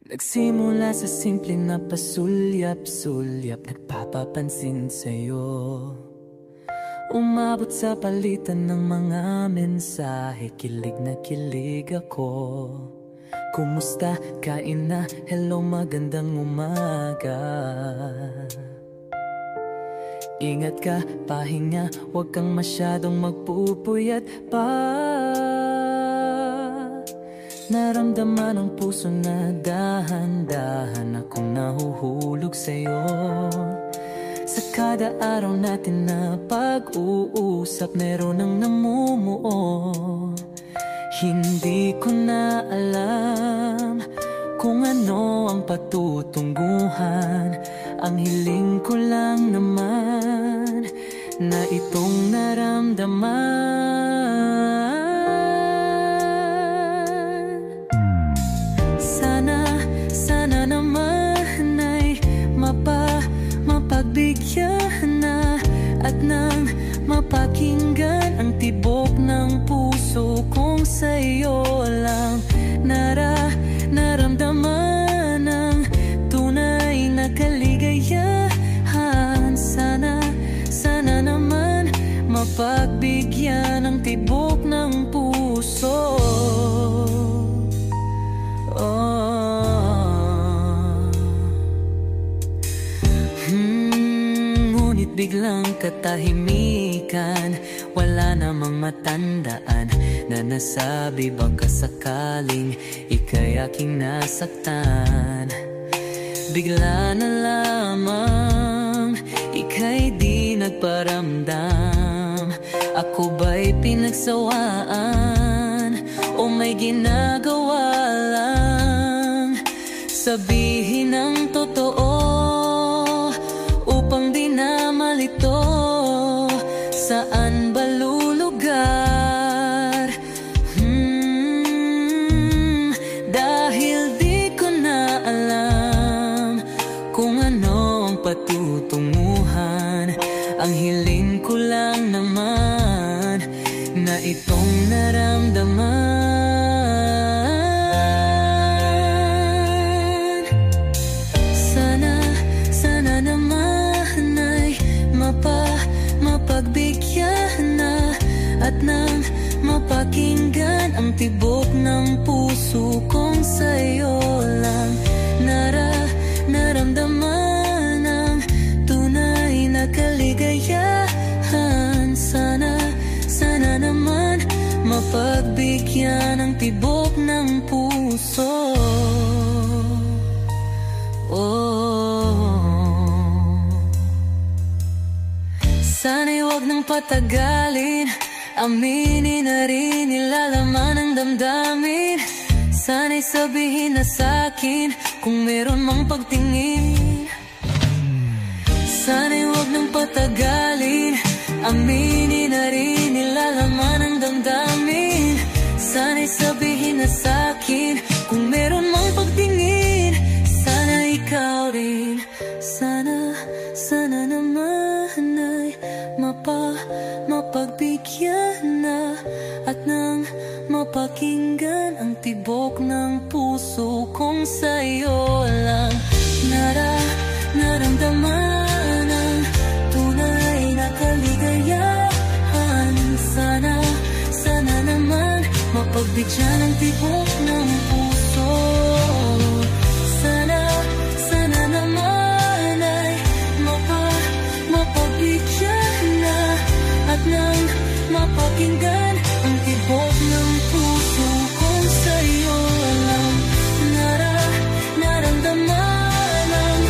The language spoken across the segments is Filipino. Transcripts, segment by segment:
Nagsimula sa simple na pasulyap-sulyap, nagpapapansin sa'yo. Umabot sa palitan ng mga mensahe, kilig na kilig ako. Kumusta? Kain na? Hello, magandang umaga. Ingat ka, pahinga, huwag kang masyadong magpupuyat pa. Naramdaman ang puso na dahan-dahan akong nahuhulog sa'yo. Sa kada araw natin na pag-uusap, meron ang namumuo. Hindi ko na alam kung ano ang patutunguhan. Ang hiling ko lang naman na itong naramdaman. Sana naman ay mapagbigyan na at nang mapakinggan ang tibok ng puso kong sa'yo lang naramdaman ang tunay na kaligayahan. Sana naman mapagbigyan ang tibok ng puso. Ngunit biglang katahimikan, wala namang matandaan na nasabi baka sakaling ika'y aking nasaktan. Bigla na lamang ika'y di nagparamdam. Ako ba'y pinagsawaan o may ginagawa lang? Sabihin ang totoo upang di na malito. Saan ba lulugar? Dahil di ko na alam kung ano ang patutunguhan. Ang hiling ko lang naman na itong naramdaman. Sana naman ay mapagbigyan na at nang mapakinggan ang tibok ng puso kong sa'yo lang naramdaman ang tunay na kaligayahan. Sana naman mapagbigyan ang tibok ng puso. Sana'y huwag nang patagalin, aminin na rin nilalaman ng damdamin. Sana'y sabihin na sa'kin kung meron mang pagtingin. Sana'y huwag nang patagalin, aminin na rin nilalaman ng damdamin. Sana'y sabihin na sa'kin kung meron mang pagtingin. Sana ikaw rin, sana naman ay mapagbigyan na at nang mapakinggan ang tibok ng puso kong sa'yo lang naramdaman ang tunay na kaligayahan. Sana naman mapagbigyan ang tibok ng puso. Sana naman ay mapagbigyan na at nang mapakinggan ang tibok ng puso kong sa'yo lang naramdaman ang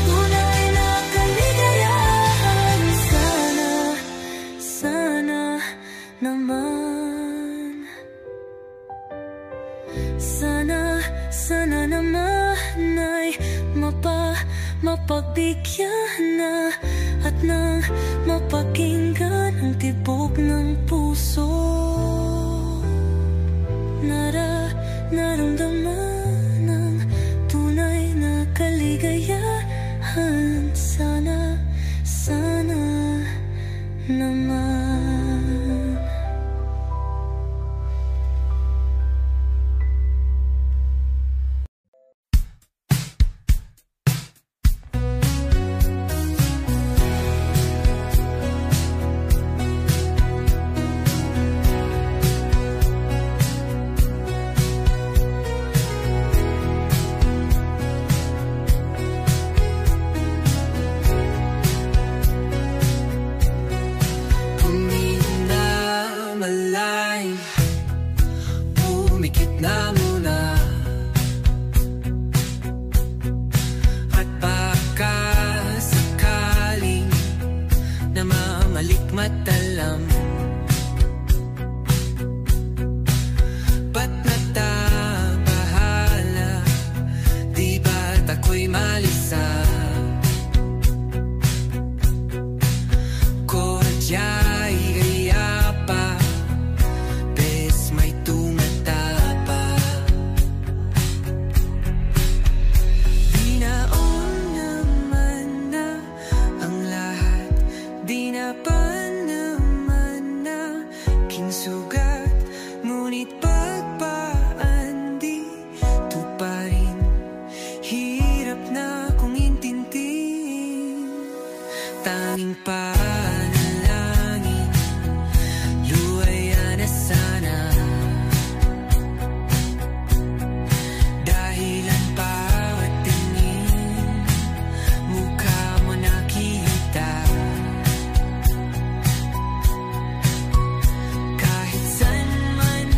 tunay na kaligayahan. Sana naman, sana naman ay mapagbigyan na at nang mapakinggan ang tibok ng puso. Naramdaman ang tunay na kaligayahan. Sana naman. matalam. Ba't natabahala? Di ba't ako'y malisa? Kodya'y gaya pa, bes may tumata pa. Di naon naman na ang lahat, di na pa naman na kinsugat. Ngunit pagpaan di to pa rin, hirap na kong intindihin. Tanging panalangin, luwaya na sana. Dahilan bawat tingin, mukha mo nakita. Kahit saan man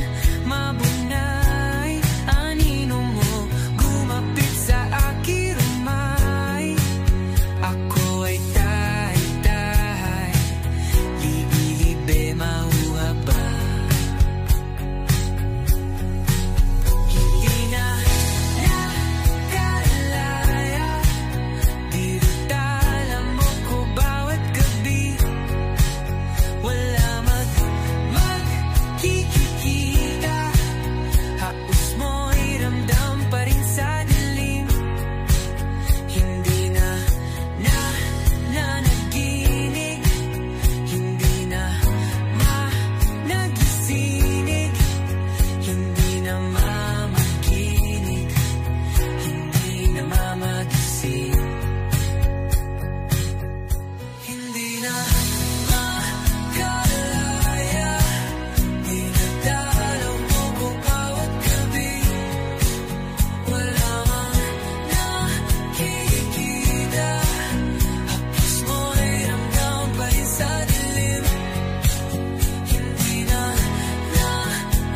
mabunay, anino mo gumapit sa aking rumay. Ako ay tahay-tahay, libi-libe mauha ba? Hindi na nakalaya, dinadala mo ko bawat gabi. Wala magkikita, haos mo'y ramdam pa rin sa dilim. Hindi na nanaginig, hindi na nagising, hindi na mamaginig, hindi na mamagising. Hindi na makalaya, dinadalaw mo ko bawat gabi. Wala mang nakikita, hapos mo'y ramdam pa rin sa dilim. Hindi na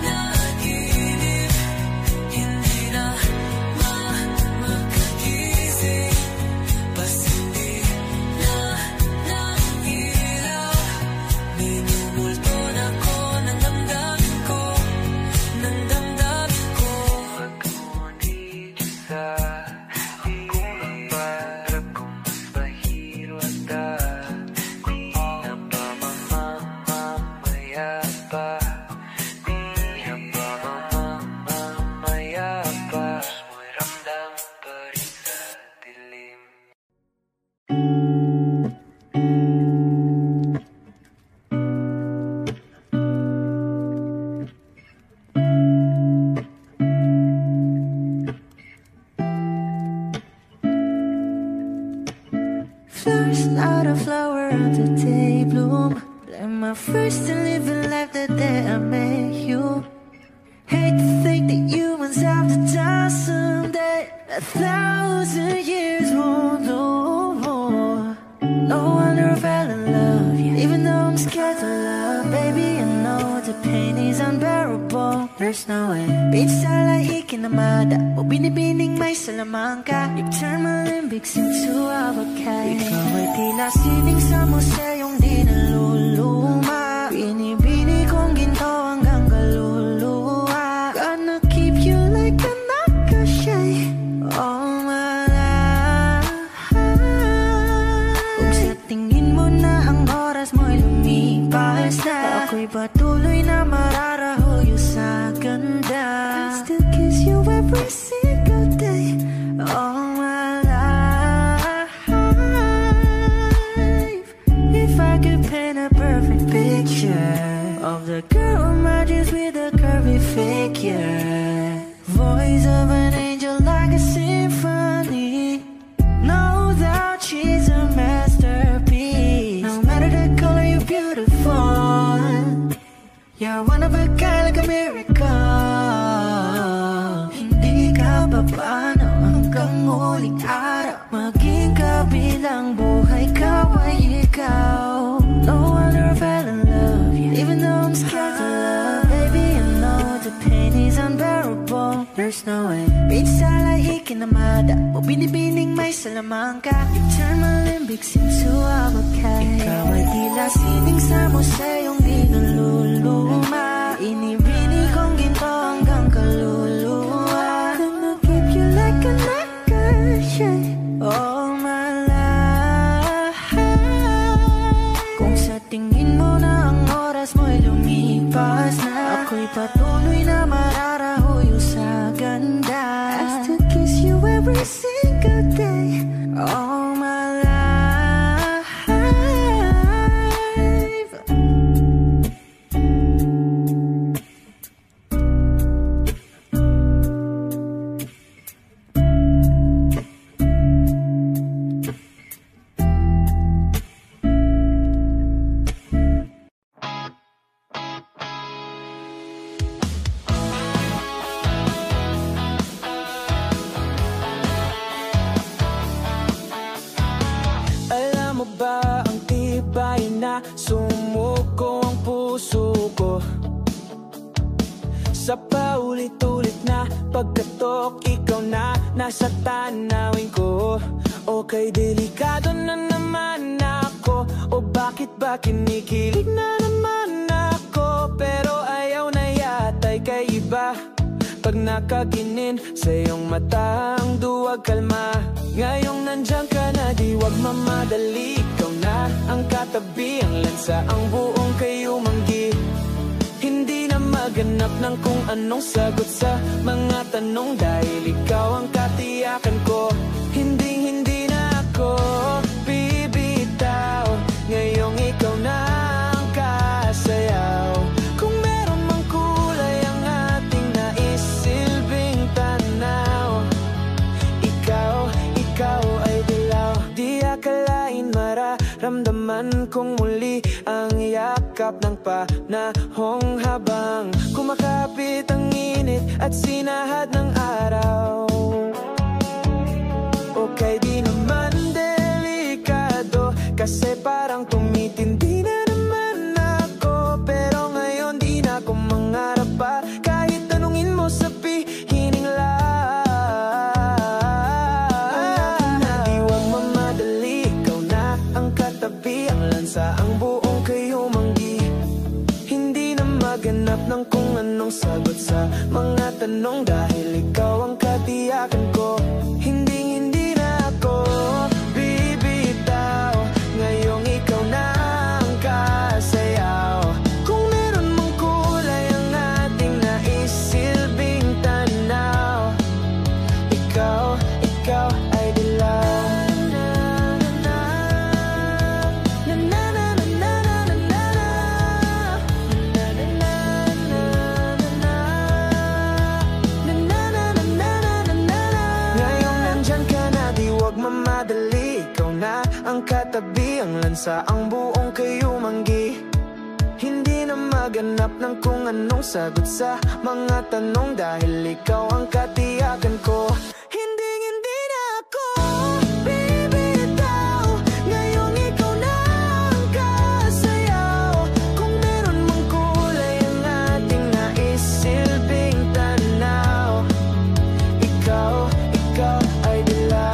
nanaginip, hindi na makagising, basta hindi na nangilaw. Minumulto na ko ng damdamin ko, ng damdamin ko. Pag-ngunit sa akong parang kung mas mahiro ata, di na ba mamamaya pa? Di na ba mamamaya pa? Mo'y ramdam pa rin sa dilim. Flowers, not a flower on the day bloom. Like my first to live in life the day I met you. Hate to think that humans have to die someday. 1,000 years won't know more. No wonder I fell in love, yeah. Even though I'm scared to love, baby, I know the pain is unbearable. There's no way. Pinsan lahi kinamada, o binibining may salamangka. You turn my limbics into avocado. Ikaw ay tila sining sa museyong di naluluma. Binibini kong ginto hanggang kaluluwa. Gonna keep you like a nakashay all my life. Kung sa tingin mo na ang oras mo'y lumipas na, ako'y patuloy na mararahuyo sa ganda. I still kiss you every single day all my life. If I could paint a perfect picture of the girl in my dreams with a curvy figure, voice of an angel like a symphony, no doubt she's a masterpiece. No matter the color, you're beautiful. You're one of a kind, like a miracle. Hindi ka papaano hanggang huling araw, maging kabilang buhay ka ay ikaw. No wonder I fell in love, yeah. Even though I'm scared to love, baby, I know the pain is unbearable. There's no way. Pinsan lahi kinamada, o binibining may salamangka. You turn my limb pag-ibig sinsuwabagkay. Ikaw ay tila sibing sa museyong di naluluma. Inibini kong ginto hanggang kaluluwa. Gonna keep you like a necklace, yeah, all my life. Kung sa tingin mo na ang oras mo'y lumipas na, ako'y patuloy na mararahuyo sa ganda. I still kiss you every single day, all my life. Sumuko ang puso ko sa paulit-ulit na pagkatok, ikaw na nasa tanawin ko. Okay, delikado na naman ako, o bakit ba kinikilig na naman ako? Pero ayaw na yata'y kay iba. Pag nakaginin sa iyong mata ang duwag kalma. Ngayong nandyan ka na, di wag mamadali. Ikaw na ang katabi, ang lansa, ang buong kayumanggi. Hindi na maganap ng kung anong sagot sa mga tanong, dahil ikaw ang katiyakan ko. Hindi na ako bibitaw. Ngayong ikaw na ang kasayaw. Kung meron mang kulay ang ating naisilbing tanaw, ikaw ay dilaw. Di akalain mararamdaman kong muli ang yakap ng panahong habang kumakapit ang init at sinahad ng araw. Okay, di naman delikado, kasi parang tumitindi na naman ako. Pero ngayon di na ako mangarap pa, kahit tanungin mo sabihin lang. Di wag mamadali, ikaw na ang katabi, ang lansa, ang buong kayumanggi. Hindi na maganap ng kung anong sagot sa mga tanong, dahil ikaw ang katiyakan ko. Hindi na ako bibitaw. Ngayong ikaw na ang kasayaw. Kung meron mang kulay ang ating naisilbing tanaw, ikaw ay dilaw. Mamadali, ikaw na ang katabi, ang lansa, ang buong kayumanggi. Hindi na maganap ng kung anong sagot sa mga tanong, dahil ikaw ang katiyakan ko. Hindi na ako bibitaw. Ngayong ikaw na ang kasayaw. Kung meron mang kulay ang ating naisilbing tanaw, ikaw ay dilaw.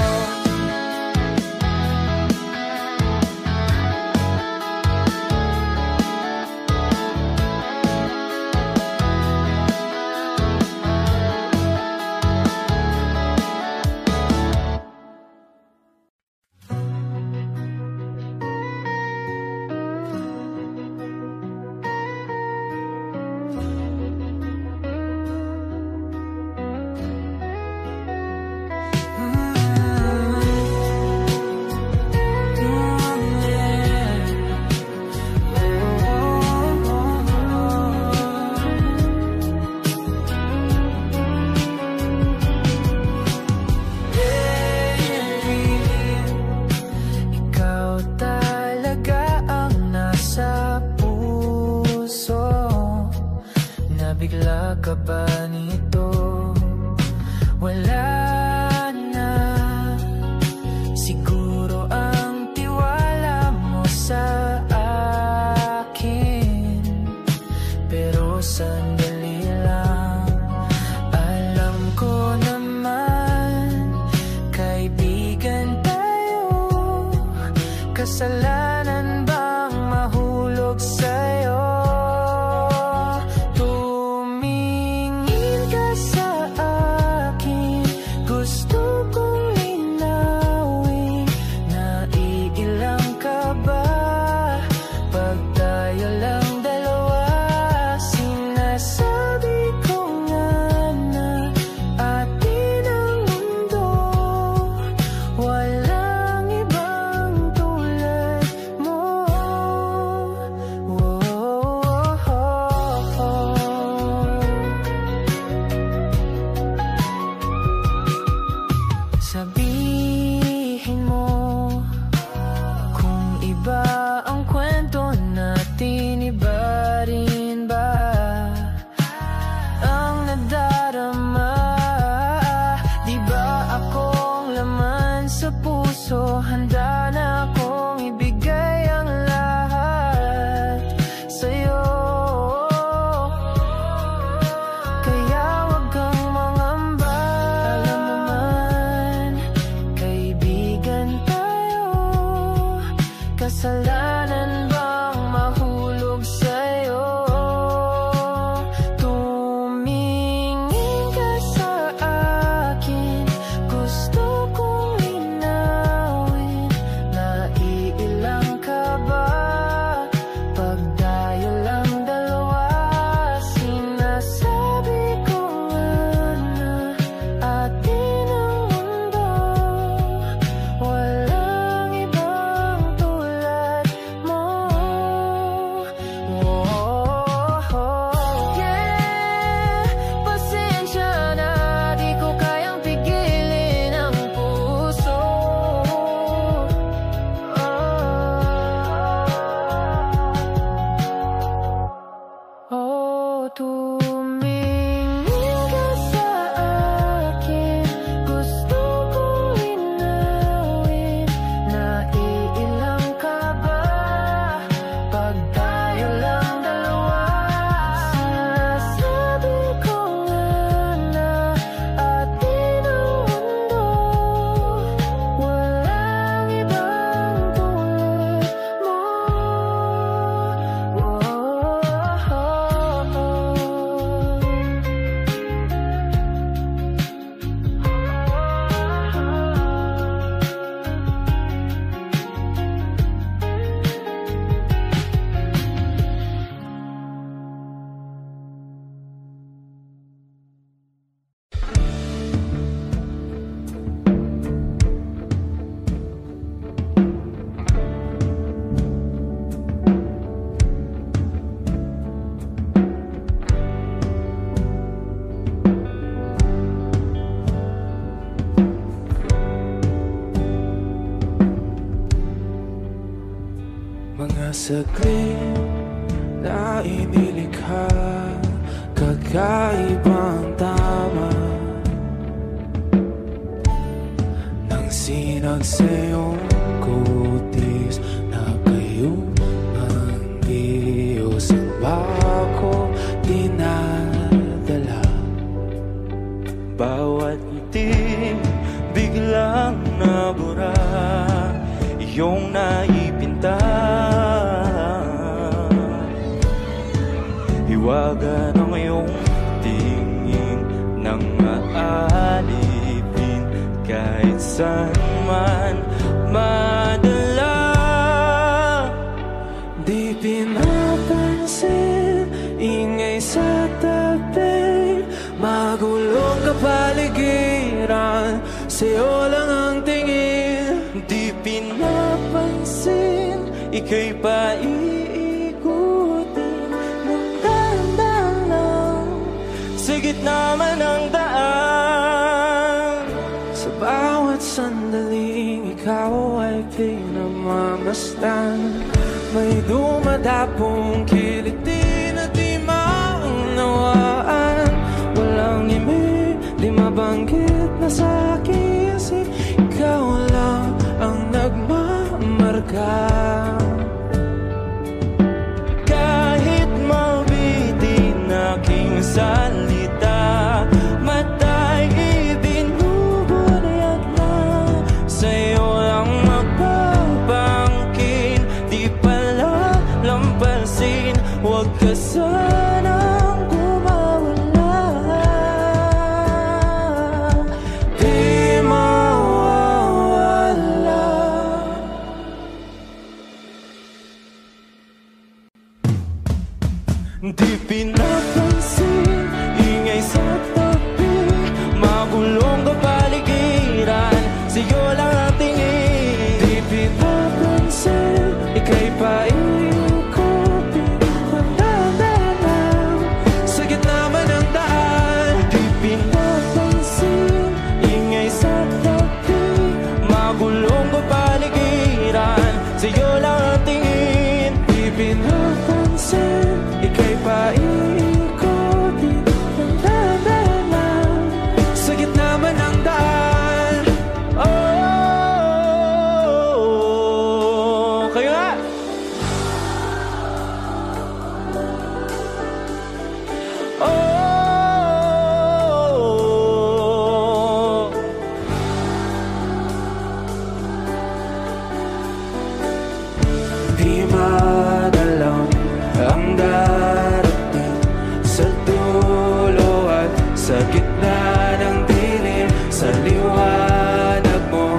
kasalanan bang mahulog sa'yo? Tumingin ka sa akin, gusto kong linawin. Naiilang ka ba pag tayo lang dalawa? Sinasabi ko nga na atin ang mundo, walang ibang tulad mo. Sabihin mo kung iba ang kwento natin, iba rin ba ang nadarama? Di ba akong laman sa puso, handa na akong ibigay ang lahat sa'yo. Kaya wag kang mangamba, alam naman kaibigan tayo. Kasalanan bang mahulog sa'yo? Tumingin ka sa akin, gusto kong linawin. Naiilang ka ba pag tayo lang dalawa? Sinasabi ko nga na atin ang mundo, walang ibang tulad mo. Yeah, pasensya na, di ko kayang pigilin ang puso. Tumingin ka sa akin, gusto kong linawin. Naiilang ka ba pag tayo lang dalawa? Sinasabi ko nga na atin ang mundo, walang ibang tulad mo. Mga saglit na inilikha, kakaibang tama nang sinag sa iyong kutis na kayong ang Diyos ang bako dinadala. Bawat ngiti biglang nabura, iyong naipinta. Hiwaga ng iyong tingin nang maalipin, kahit saan man madala. Di pinapansin, ingay sa tabi, magulong kapaligiran, sa'yo lang ang tingin. Di pinapansin, ika'y paiikutin ng dahan-dahan lang, sa gitna man ng daan. Sa bawat sandaling ikaw ay pinamamasdan, may dumadapong kiliti na di maunawaan. Walang imig, di mabanggit na sa aking isip, ikaw lang ang nagmamarka. Kahit mabitin aking salita, matay ibinubunayag na, sa'yo lang magpapangkin. sa'yo lang ang tingin. Di pinapansin, ika'y paikutin. Wala na lang, sa gitna man ang daan. Di pinapansin, ingay sa tabi, magulong kapaligiran, sa'yo lang ang tingin. Di pinapansin, ika'y paikutin. Wala na lang, sa gitna man ang daan. Oh, kaya di madalaw ang darating sa dulo at sa gitna ng dilim. Sa liwanag mo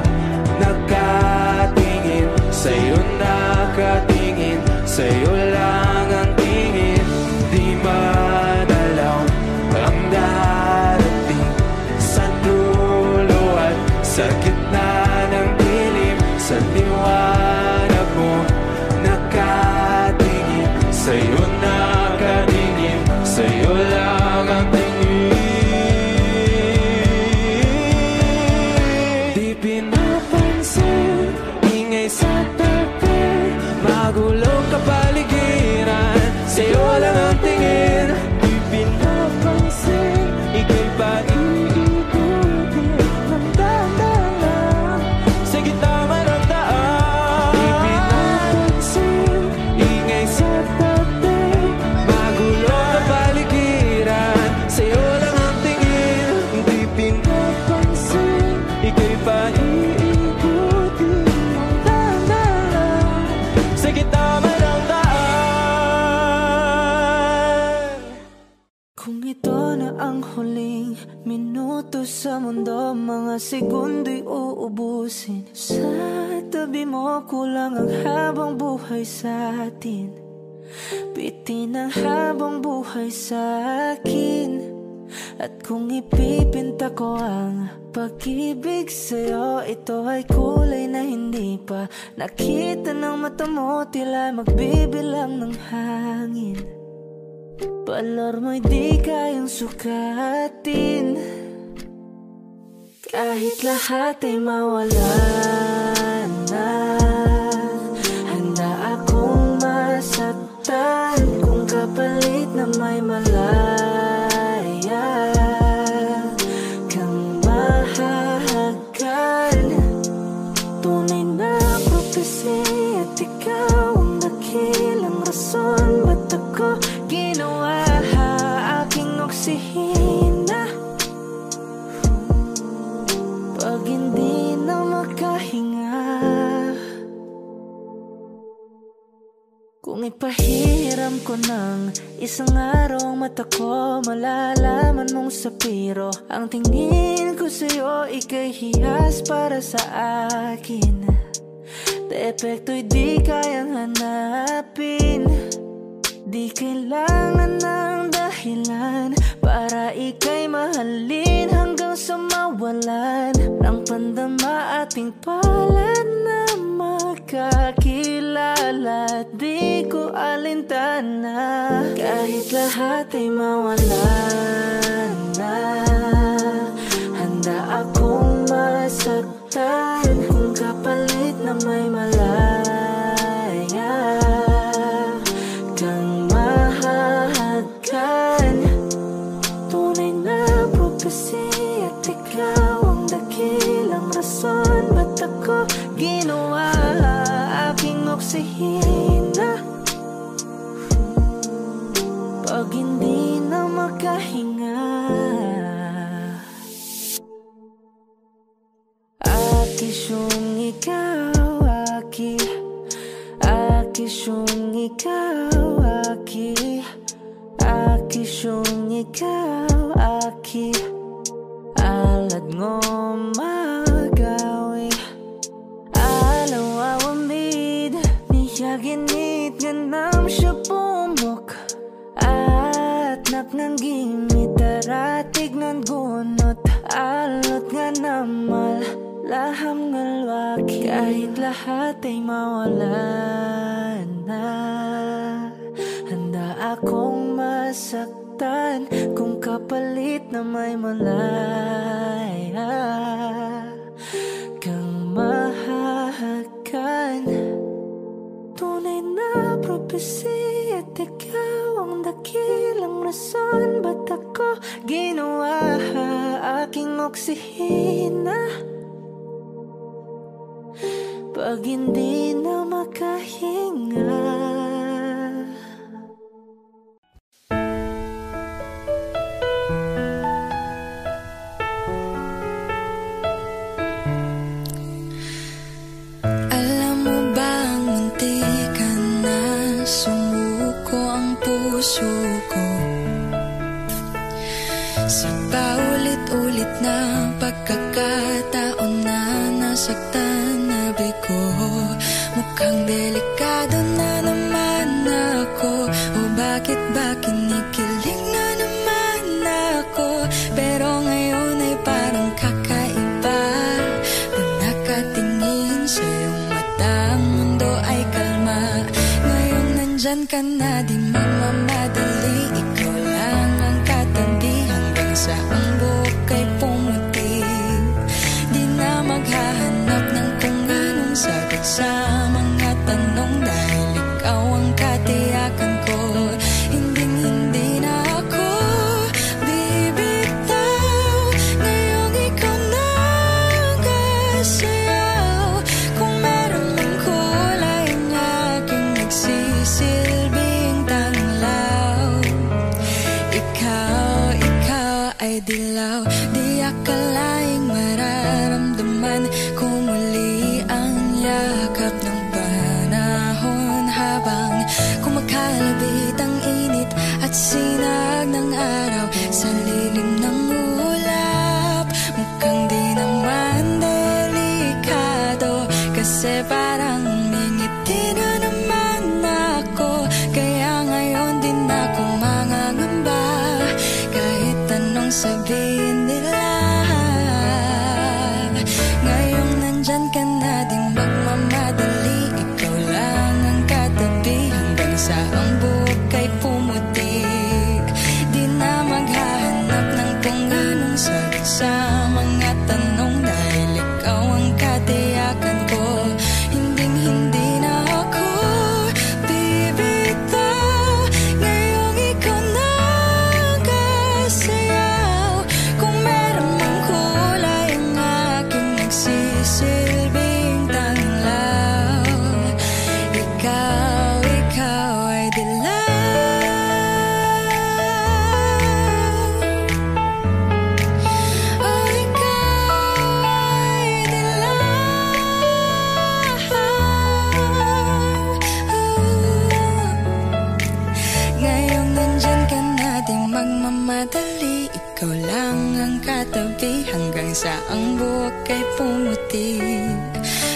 nakatingin, sa'yo nakatingin, sa'yo lang ang tingin. Di madalaw ang darating sa dulo at sa gitna ng dilim. Sa liwanag mo nakatingin, sa'yo nakatingin, sa'yo lang ang tingin. Di pinapansin, ingay sa tabi, magulong kapaligiran, sa'yo lang ang tingin. Di pinapansin, ika'y paikutin. Nandana lang, sa gitna man ang daan. Di pinapansin, ingay sa tabi, magulong kapaligiran, sa'yo lang ang tingin. Di pinapansin, ika'y paikutin. Nandana lang, sa gitna man ang daan. Kung ito na ang huling minuto sa mundo, mga segundo'y uubusin. Sa tabi mo kulang ang habang buhay sa atin, bitin ang habang buhay sa akin. At kung ipipinta ko ang pag-ibig sa'yo, ito ay kulay na hindi pa nakita ng mata mo, tila magbibilang ng hangin. Balor mo'y di kayang sukatin, kahit lahat ay mawala na. Handa akong masaktan kung kapalit na may malaya kang mahahagkan. Tunay na prophecy at ikaw ang dakilang rason, ba't ako ginawa aking oksihina pag hindi na makahinga? Kung ipahiram ko ng isang araw ang mata ko, malalaman mong sapiro ang tingin ko sa'yo, ika'y hiyas para sa akin. Depekto'y di kayang hanapin, di kailangan ng dahilan para ika'y mahalin hanggang sa mawalan ng pandama ating palad na makakilala. Di ko alintana, kahit lahat ay mawalan na. Handa akong masaktan kung kapalit na may malaya kang mahahagkan. Tunay na prophecy at ikaw ang dakilang rason, ba't ako ginawa aking oksihina pag hindi na makahinga? Akisyong ikaw, akisyong ikaw, akisyong ikaw, alad ngo magawi, alaw awamid, niyaginit ganam siya pumok, at naknanggimit, taratig nan gunot, alot nga namal, laham ngalwaki, kahit lahat ay mawala na. Handa akong masaktan kung kapalit na may malaya kang mahahagan. Tunay na propesya at ikaw ang dakilang rason ba't ako ginawa aking oksihina pag hindi na makahinga. Puso ko sa paulit-ulit na pagkakataon na nasaktan na bigo. Mukhang delikado na naman ako, o bakit ba kinikilig na naman ako? Pero ngayon ay parang kakaiba pag nakatingin sa iyong mata, ang mundo ay kalma. Ngayong nandyan ka na, di mamadali, ikaw lang ang katabi hanggang sa ang buhok ay pumuti. Di na maghahanap ng kung anong sagot sa mga tanong dahil ikaw ang katiyakan ko. Hinding-hindi na ako bibitaw, ngayong ikaw na ang kasayaw. Kung meron mang kulay ang aking nagsisilbing tanglaw, ikaw ay dilaw. Di akalaing mararamdaman ko muli ang yakap ng panahon habang kumakalabit ang init at sinag ng araw sa lilim ng ulap. Mukhang di naman delikado kasi parang umingiti na naman ako. Kaya ngayon din ako mangangamba kahit anong sabihin nila. Ngayong nandyan ka na, di magmamadali, ikaw lang ang katabi hanggang sa ang buhok ay pumuti. Di na maghahanap ng kung anong sagot sa mga tanong dahil ikaw ang katiyakan ko. Hinding-hindi na ako bibitaw, ngayong ikaw na ang kasayaw. Kung meron mang kulay ang aking nagsisilbing tanglaw, ikaw ay dilaw. Oh, ikaw ay dilaw. Ngayong nandyan ka na, di magmamadali, ikaw lang ang katabi hanggang sa ang buhok ay pumuti.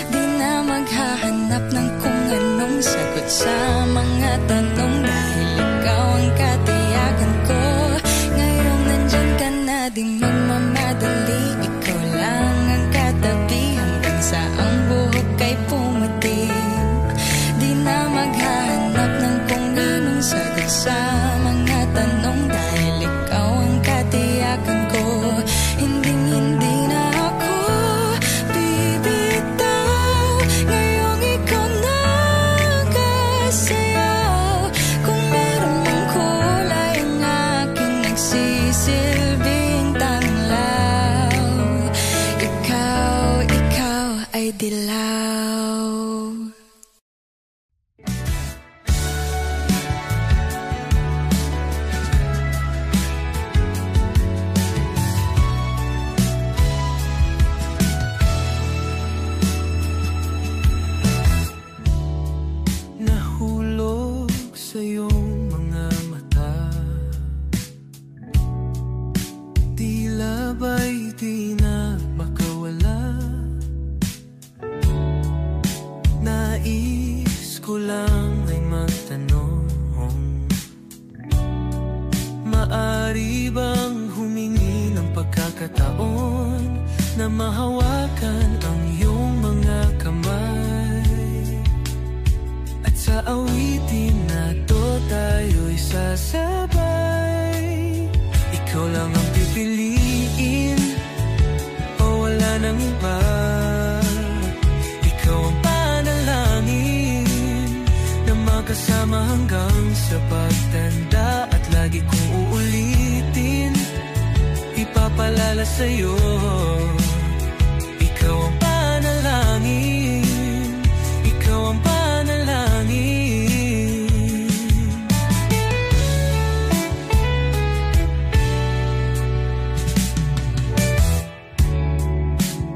Di na maghahanap ng kung anong sagot sa mga tanong dahil ikaw ang katiyakan ko. Ngayong nandyan ka na, di magmamadali, ikaw lang ang katabi hanggang sa ang buhok ay pumuti. Di na maghahanap ng kung anong sagot sa mga tanong dahil ikaw ang katiyakan ko. Hinding-hindi na ako bibitaw, ngayong ikaw na ang kasayaw. Kung meron mang kulay ang aking nagsisilbing tanglaw, ikaw ay dilaw. Nahulog sa iyong mga mata, tila ba'y di na makawala. Nais ko lang ay magtanong, maari bang humingi ng pagkakataon na mahawakan ang iyong mga kamay. At sa awitin na to tayo'y sasabay. Ikaw lang ang pipiliin, o wala nang iba. Ikaw ang panalangin na magkasama hanggang sa pagtanda. At lagi kong uulitin, ipapalala sa'yo. Ikaw ang panalangin, ikaw ang panalangin.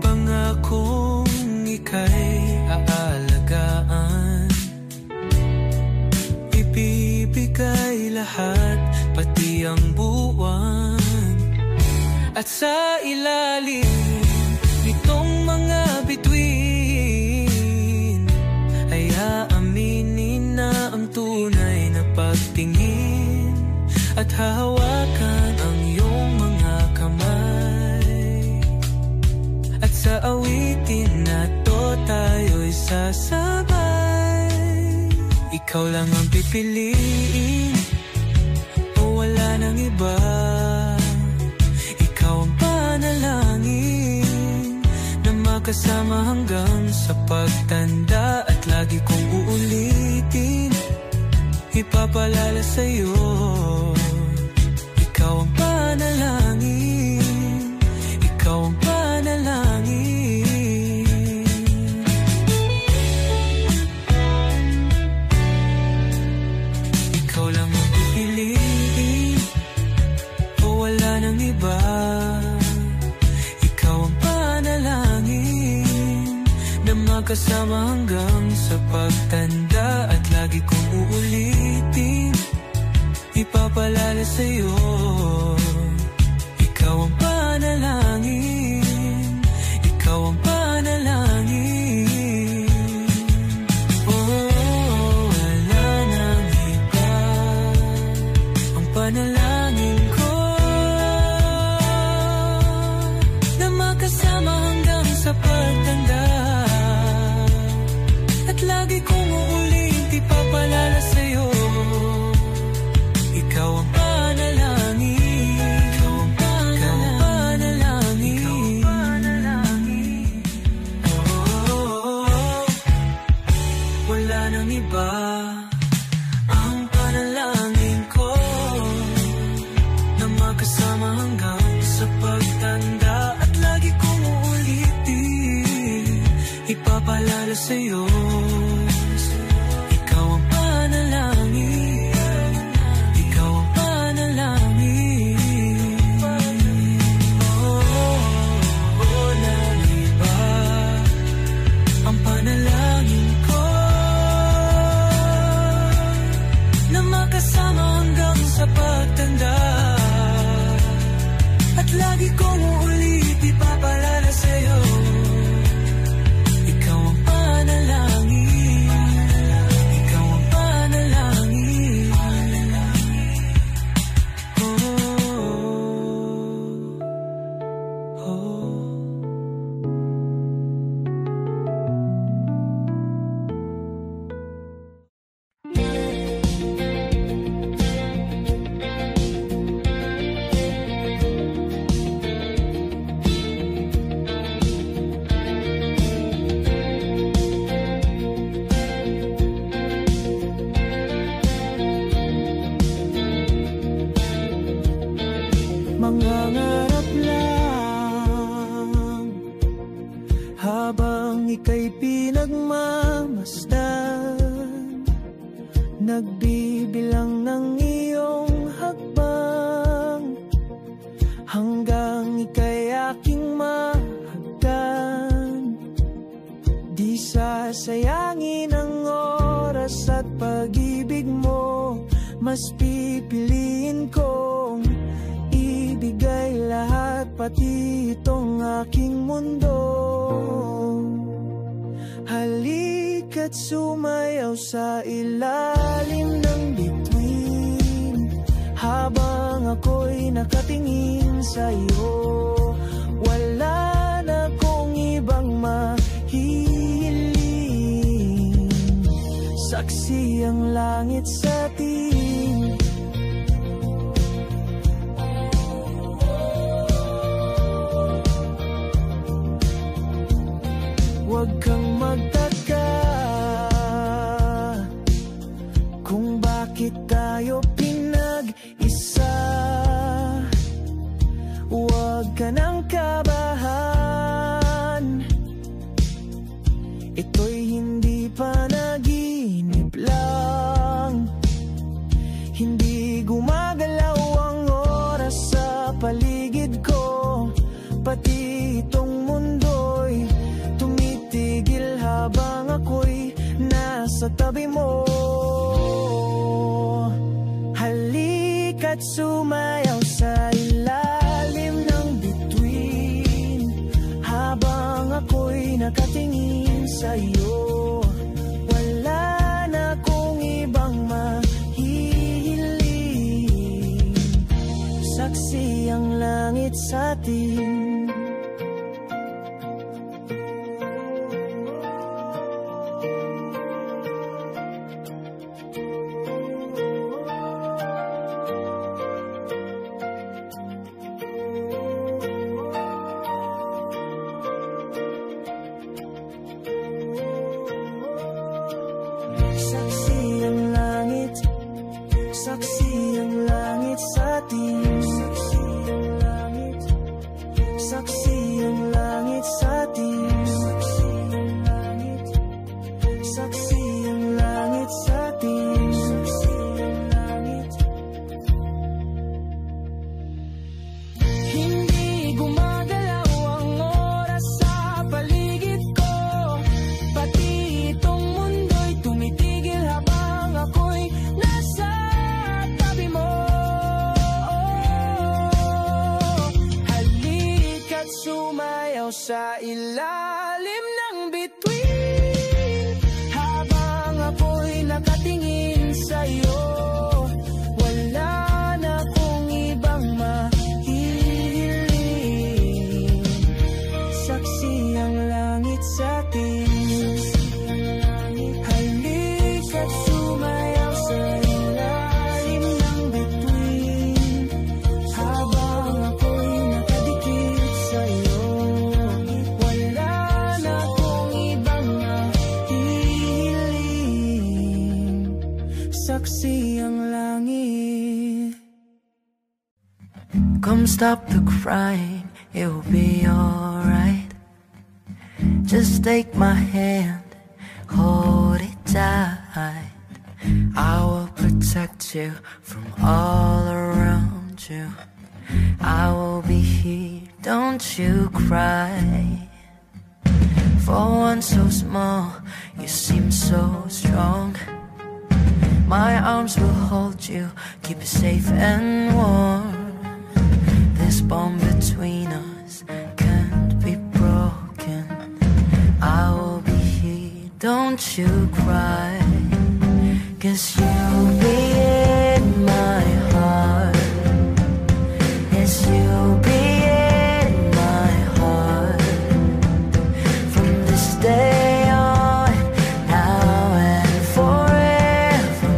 Pangakong ika'y aalagaan, ibibigay lahat, pati ang buwan. At sa ilalim nitong mga bituin ay aaminin na ang tunay na pagtingin. At hahawakan ang iyong mga kamay. At sa awitin na to tayo'y sasabay. Ikaw lang ang pipiliin, o wala nang iba. Ikaw ang panalangin na makasama hanggang sa pagtanda. At lagi kong uulitin, ipapalala sa'yo. Ikaw ang panalangin, ikaw ang panalangin. Ikaw lang ang pipiliin, o wala nang iba. Ikaw ang panalangin na magkasama hanggang sa pagtanda. At lagi kong uulitin, ipapalala sa'yo. Ikaw ang panalangin, ikaw ang panalangin. Oh, wala nang iba. Ang panalangin ko na makasama hanggang sa pagtanda. At lagi kong uulit, ipapalala sa'yo. Ikaw ang panalangin, ikaw ang panalangin, ikaw ang panalangin. Oh, wala nang iba. Ang panalangin ko na magkasama hanggang sa pagtanda. At lagi kong uulitin, ipapalala sa'yo. Ikaw ang panalangin, ikaw ang panalangin. Oh, wala nang iba. Ang panalangin ko na makasama hanggang sa pagtanda. At lagi kong uulit, ipapalala sa'yo. Ikaw ang panalangin, ikaw ang panalangin. Oh, oh. Mangangarap lang habang ika'y pinagmamasdan, nagbibilang ng iyong hakbang, hanggang ika'y aking mahagdan. Di sasayangin ang oras at pag-ibig mo, mas pipiliin kong ibigay lahat, pati itong aking mundo. Halika't sumayaw sa ilalim ng bituin, habang ako'y nakatingin sa iyo. Wala na saksi ang langit sa atin. Huwag kang magtaka kung bakit tayo pinag-isa. Huwag ka nang kabahan, ito'y hindi panaginip lang. Hindi gumagalaw ang oras sa paligid ko, pati itong mundo'y tumitigil habang ako'y nasa tabi mo. Halika't sumayaw sa ilalim ng bituin habang ako'y nakatingin sa'yo. Wala na akong ibang mahihiling, saksi ang langit sa atin. Sa ilalim ng bituin habang ako'y nakatingin sa'yo. Wala na akong ibang mahihiling, saksi ang langit sa atin. Halika't sumayaw sa ilalim ng bituin habang ako'y nakadikit sa'yo. Saksi ang langit. Come stop the crying, it will be alright. Just take my hand, hold it tight. I will protect you from all around you. I will be here, don't you cry. For one so small, you seem so strong. My arms will hold you, keep you safe and warm. This bond between us can't be broken. I will be here, don't you cry. 'Cause you'll be in my heart. Yes, you'll be in my heart. From this day on, now and forevermore.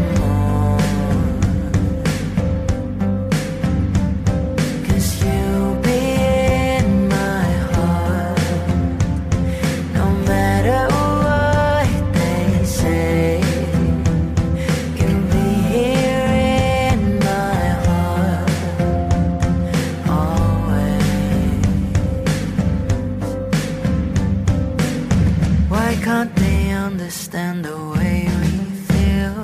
'Cause you'll be in my heart. No matter what they say, you'll be here in my heart always. Why can't they understand the way we feel?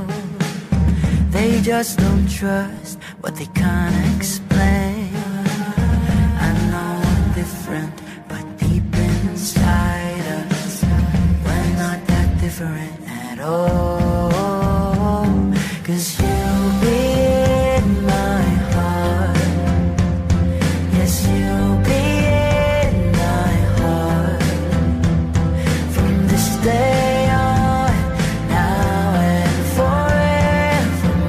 They just don't trust what they can't explain. I know we're different, but deep inside us, we're not that different at all. 'Cause you'll be in my heart. Yes, you'll be in my heart. From this day on, now and forevermore.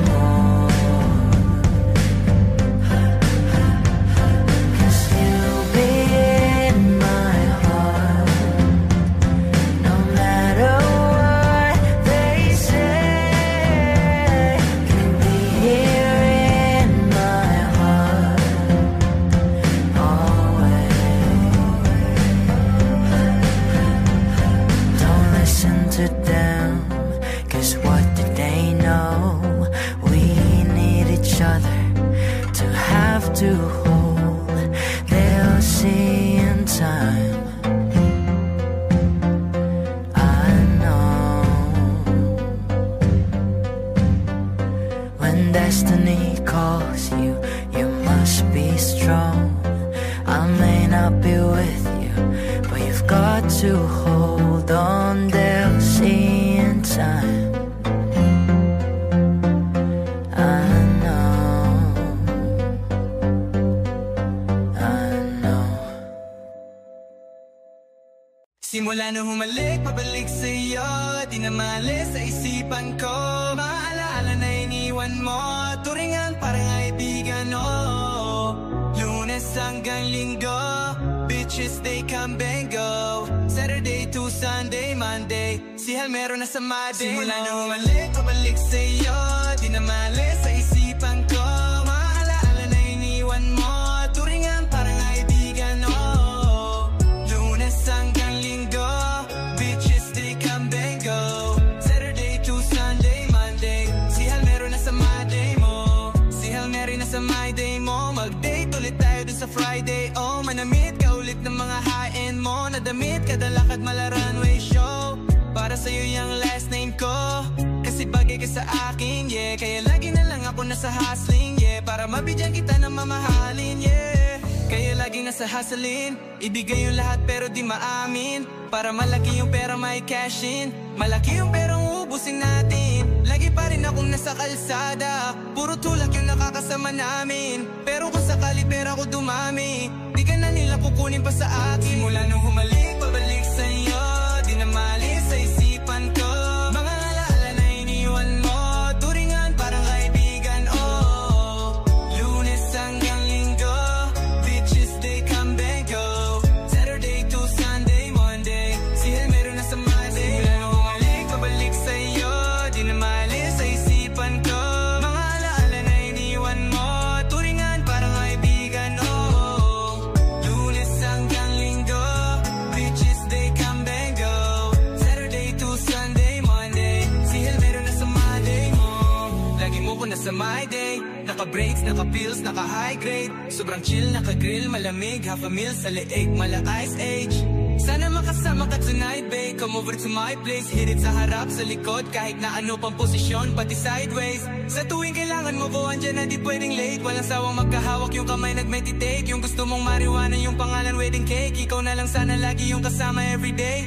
'Cause you'll be in my heart. No matter what they on, they'll see in time. I know. Simula nung humalik, pabalik sa'yo, di na malis sa isipan ko. Maalaala na iniwan mo, turingan parang kaibigan, oh. Lunes hanggang Linggo, bitches they come and go. Saturday to Sunday, Monday, si Hal meron na sa Monday. Simula nung humalik, pabalik sa'yo, di na malis sa isipan ko. Maalaala na iniwan mo, turingan parang kaibigan, oh. Lunes hanggang Linggo, bitches they come and go. Saturday to Sunday, Monday, si Hal meron na sa Monday mo. Si Hal meron na sa my day mo. Mag-date ulit tayo dun sa Friday, oh. Manamit ka ulit ng mga high-end mo. Nadamit kada lakad mala runway show. Para sa'yo yung last name ko, kasi bagay ka sa akin, yeah. Kaya lagi na lang ako nasa hustling, yeah. Para mabigyan kita ng mamahalin, yeah. Kaya laging nasa hustling, ibigay yung lahat pero di maamin. Para malaki yung pera may cash in, malaki yung perang ubusin natin. Lagi pa rin akong nasa kalsada, puro tulak yung nakakasama namin. Pero kung sakali pera ko dumami, di ka na nila kukunin pa sa akin. Simula nung humalik, pabalik sa'yo, di na malis sa isipan ko. Mga alaala na iniwan mo, turingan parang kaibigan, oh. Lunes hanggang Linggo, bitches they come and go. Saturday to Sunday, Monday, si Hal meron na sa Monday. Simula nung humalik, pabalik sa'yo, di na malis sa isipan ko. Mga alaala na iniwan mo, turingan parang kaibigan, oh. Lunes hanggang Linggo, bitches they come and go. Saturday to Sunday, Monday, si Hal meron na sa Monday mo. Lagi mo ko na sa my day, naka-breaks, naka-pills, naka-high grade. Sobrang chill, naka-grill, malamig, half a meal sa leeg, mala ice age. Sana makasama ka tonight, babe. Come over to my place, hit it sa harap, sa likod, kahit na ano pang posisyon, pati sideways. Sa tuwing kailangan mo ko, andyan na di pwedeng late. Walang sawang magkahawak, yung kamay nag-meditate. Yung gusto mong marijuana, yung pangalan wedding cake. Ikaw na lang sana lagi yung kasama everyday.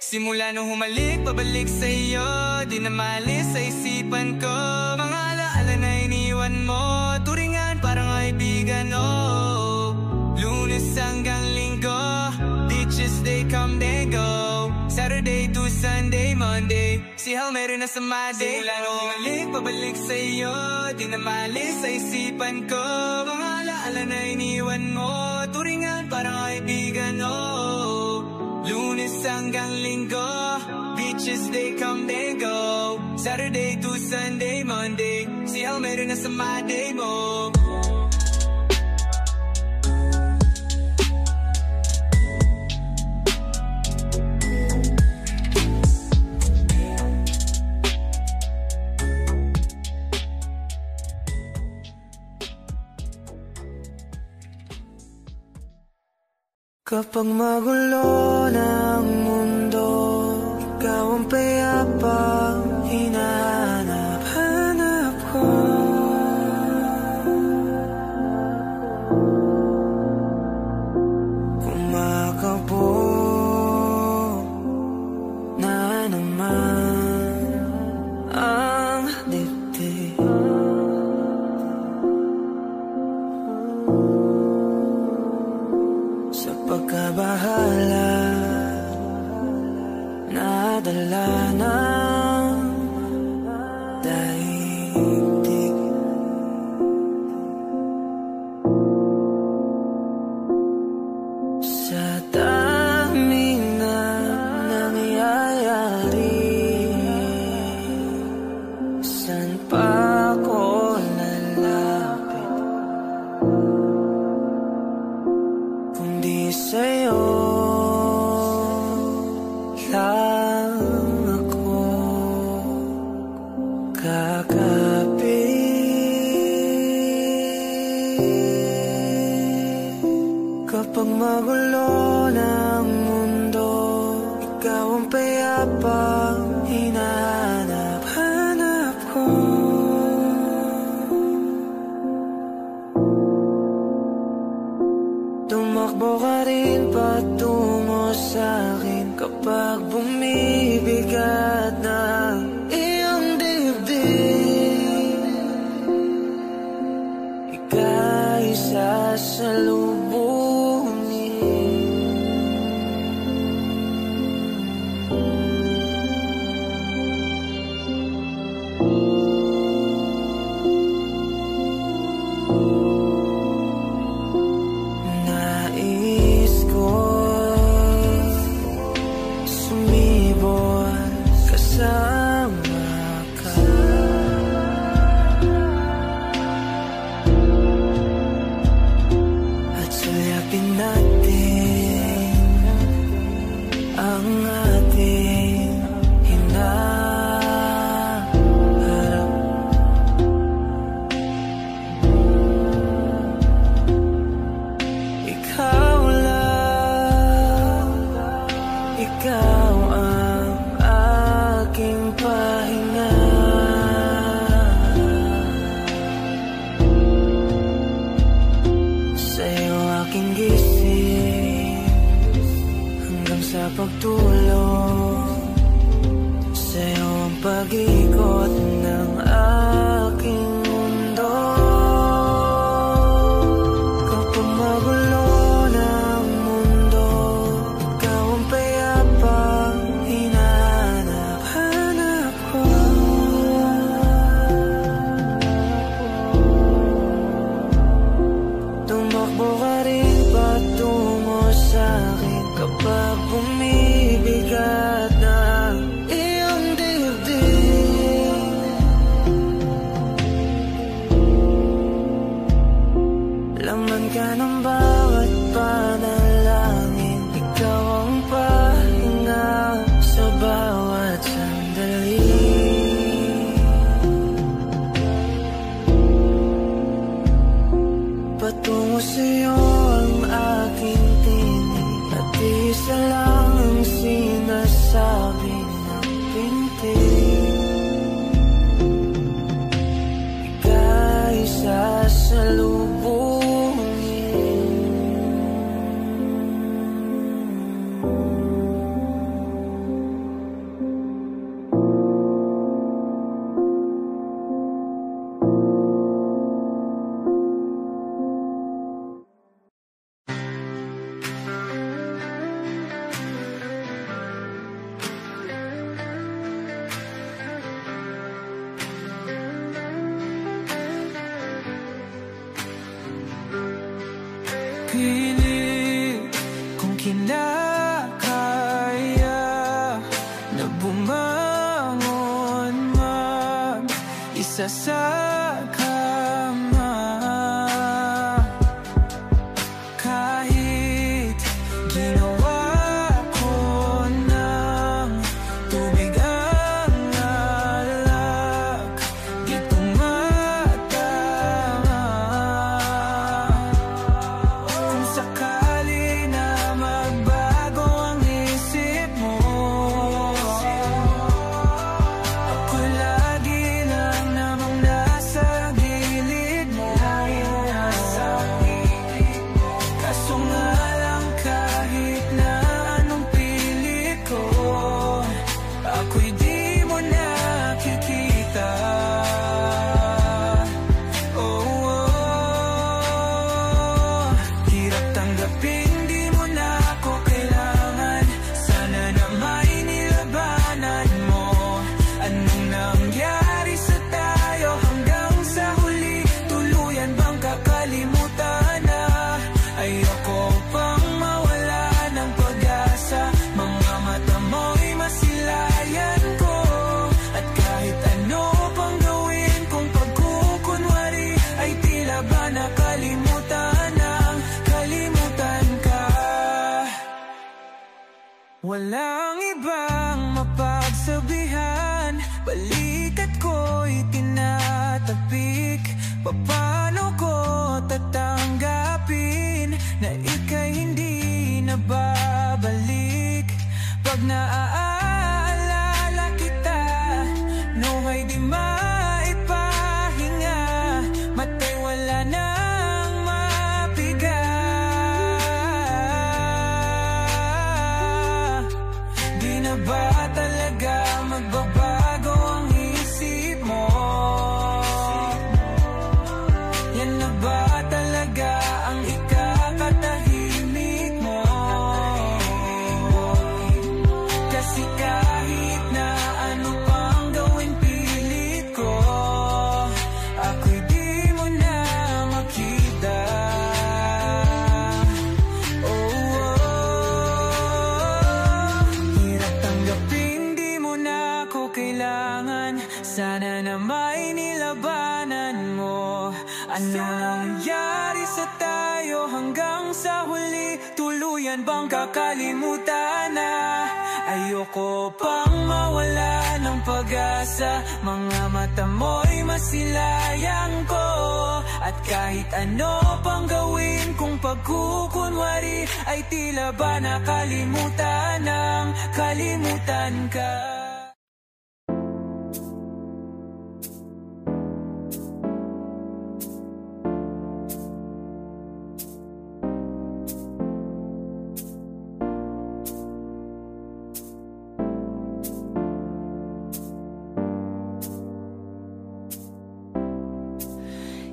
Simula nung humalik, pabalik sa'yo, di na malis sa isipan ko. Mga alaala na iniwan mo, turingan parang kaibigan, oh. Lunes hanggang Linggo, bitches they come they go. Saturday to Sunday, Monday, si Hal meron na sa Monday. Simula nung humalik, pabalik sa'yo, di na malis sa isipan ko. Mga alaala na iniwan mo, turingan parang kaibigan, oh. Lunes hanggang Linggo, bitches they come they go. Saturday to Sunday, Monday, si Hal meron na sa Monday mo. Kapag magulo ng mundo, ikaw ang payapang hinahanap-hanap ko. Kumakabo na naman ang dibdib. Sa pagkabahala, nadala ng daigdig. Sa daming na nangyayari, saan pa ako lalapit kundi sa'yo lang ako. kapag bumibigat na iyong dibdib. Ika'y sasalubungin. Nais ko sumibol kasama ka. At sulyapin natin ang ating hinaharap. Ikaw lang, ikaw ang aking pahinga. Sa'yo aking gising hanggang sa pagtulog. Sa'yo ang pag-ikot ng aking mundo. Kapag magulo ng mundo, ikaw ang payapang hinahanap ko. Tumakbo ka rin patungo sa'kin kapag bumibigat na iyong dibdib. Laman ka ng bawat panalangin. Ikaw ang pahinga sa bawat sandali. Patungo sa'yo ang aking tinig, at isa lang ang sinasabi ng pintig. Ika'y sasalubungin. Pilit kung kinakaya na bumangon mag-isa sa kama. Kahit ginawa ko ng tubig ang alak, di tumatama. Kung sakali na magbago ang isip mo, ako lagi lang namang nasa gilid mo. Kaso nga lang kahit na anong pilit ko, ako'y di mo nakikita. Hirap tanggapin, di mo na ako kailangan. Sana na may nilabanan mo. Anong nangyari sa tayo hanggang sa huli? Tuluyan bang kakalimutan na? Ayoko pang mawala ng pag-asa. Mga mata mo'y masilayan ko. At kahit ano pang gawin kong pagkukunwari, ay tila ba nakalimutan ang kalimutan ka. Walang ibang mapagsabihan, balikat ko'y tinatapik. Paano ko tatanggapin na ika'y hindi na babalik? Pag naaalala kita, nawa'y di maipahinga. Mata'y wala nang mapiga. Anong nangyari sa tayo hanggang sa huli? Tuluyan bang kakalimutan na? Ayoko pang mawala ng pag-asa. Mga mata mo'y masilayang ko. At kahit ano pang gawin kung pagkukunwari, ay tila ba nakalimutan ng kalimutan ka.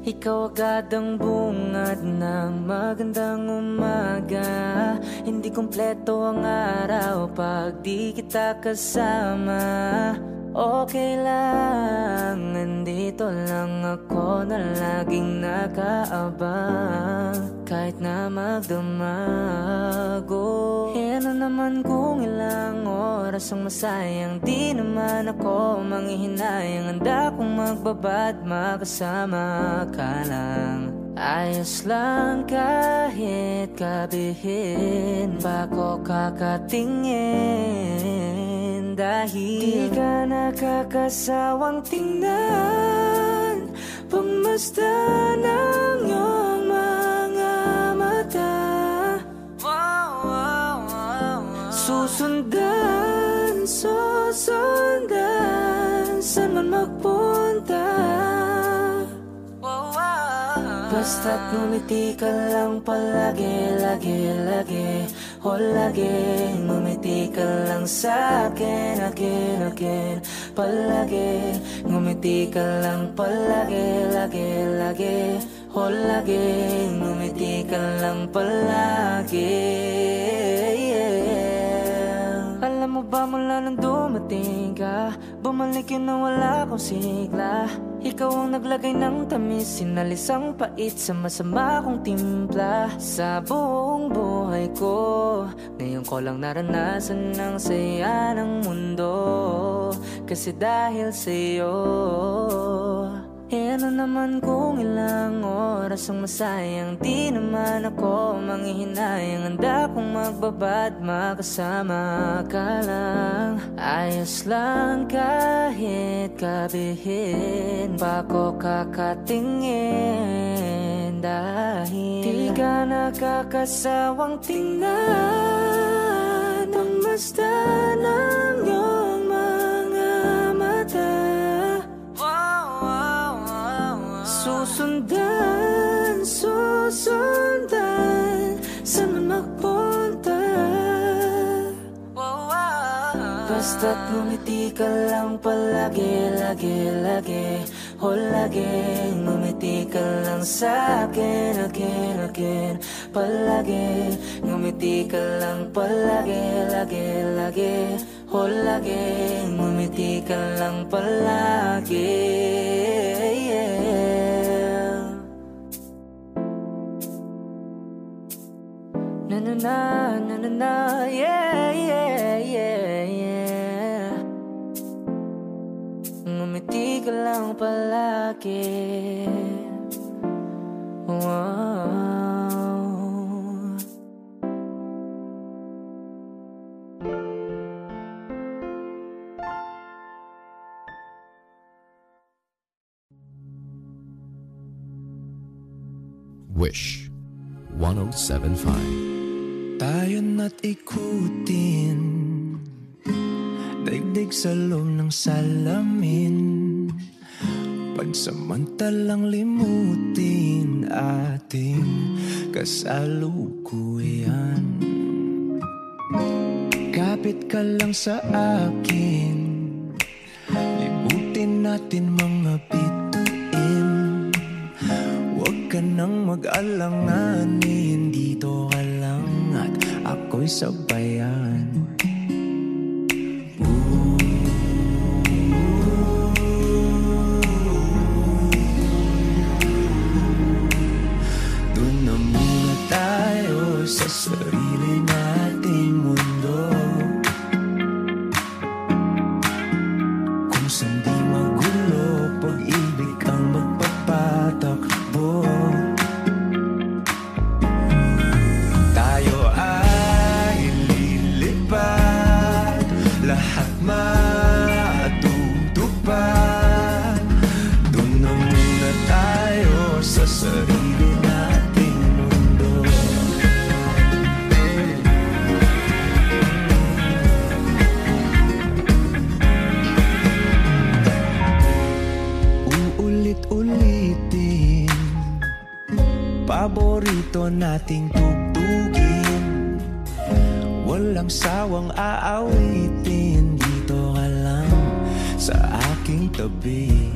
Ikaw agad ang bungad ng magandang umaga. Hindi kumpleto ang araw pag di kita kasama. Okay lang, nandito lang ako na laging nakaabang. Kahit na magdamago, ano naman kung ilang oras ang masayang. Di naman ako manghihinayang. Handa kong magbabad, makasama ka lang. Ayos lang kahit kabihin pa ko kakatingin. Dahil di ka nakakasawang tingnan, pagmasdan ng iyong mga mata. Susundan, susundan, saan man magpunta. Basta't ngumiti ka lang palagi, lagi, lagi. O lagi, ngumiti ka lang sa'kin, again, again. Palagi, ngumiti ka lang palagi, lagi, lagi. O lagi, ngumiti ka lang palagi, yeah. Alam mo ba mula nang dumating ka, bumalik yun na wala akong sigla. Ikaw ang naglagay ng tamis, sinalis ang pait sa masama kong timpla. Sa buong buhay ko, ngayon ko lang naranasan ang saya ng mundo. Kasi dahil sa'yo, ano naman kung ilang oras ang masayang. Di naman ako manghihinayang. Handa kong magbabad, makasama ka lang. Ayos lang kahit kabihin pa ko kakatingin. Dahil di ka nakakasawang tingnan, pagmasdan ng iyong mga mata. Susundan, susundan, saan man magpunta. Basta't ngumiti ka lang palagi, lagi, lagi. O lagi, ngumiti ka lang sa'kin, again, again. Palagi, ngumiti ka lang palagi, lagi, lagi. O lagi, ngumiti ka lang palagi, yeah. Na na na, na na na, yeah, yeah, yeah, yeah. Ngumiti ka lang palagi. Wow. Wish 107.5. Tayo na't ikutin, daigdig sa loob ng salamin. Pagsamantalang limutin ating kasalukuyan. Kapit ka lang sa akin, libutin natin mga bituin. Huwag ka nang mag-alanganin, dito ka lang at ako'y sabayan. Doon na muna tayo sa sarili nating mundo, kung saan di magulo, pag-ibig ang magpapatakbo. nating tugtugin. Walang sawang aawitin, dito ka lang sa aking tabi.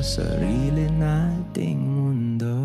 Sarili nating mundo.